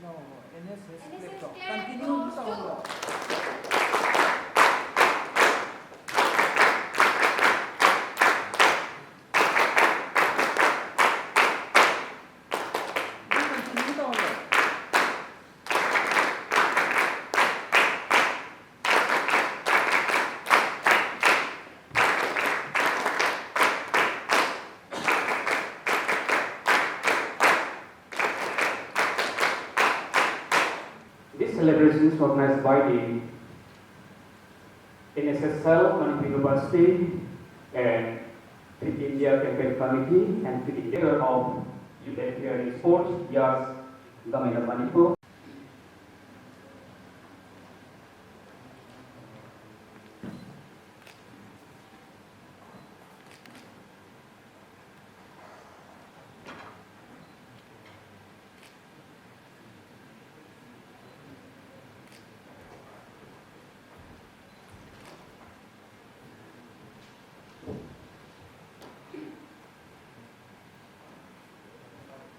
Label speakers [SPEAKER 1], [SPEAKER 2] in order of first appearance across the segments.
[SPEAKER 1] No, NSS continue sound.
[SPEAKER 2] This celebration is organized by the NSSL Manipur University and Fit India Campaign Committee and Fit India of Youth and Sports, Yas, Government of Manipur.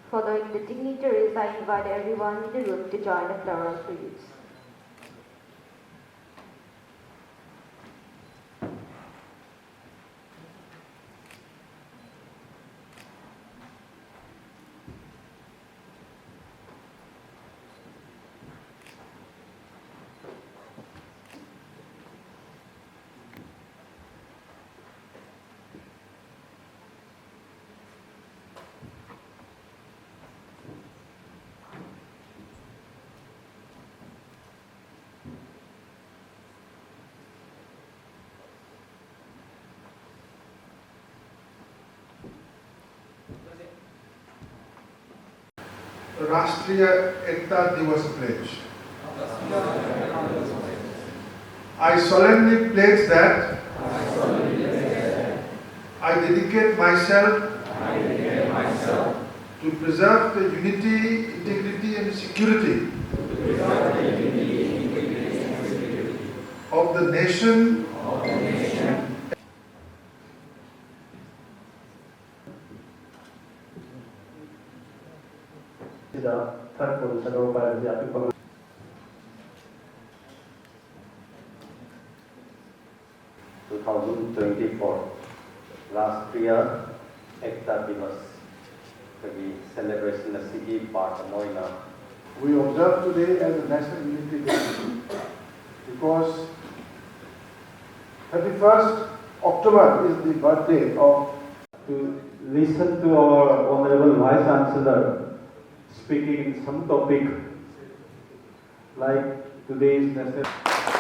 [SPEAKER 3] Following the dignitaries, I invite everyone in the room to join the floral tributes.
[SPEAKER 4] Rashtriya Ekta Diwas pledge. I solemnly pledge that I dedicate myself to preserve the unity, integrity and security of the nation
[SPEAKER 2] The third position of the 2024 Rashtriya Ekta Diwas the celebration of city part of Moina.
[SPEAKER 4] we observe today as a National Unity Day because 31st October is the birthday of.
[SPEAKER 2] To listen to our Honorable Vice-Chancellor speaking in some topic like today's national.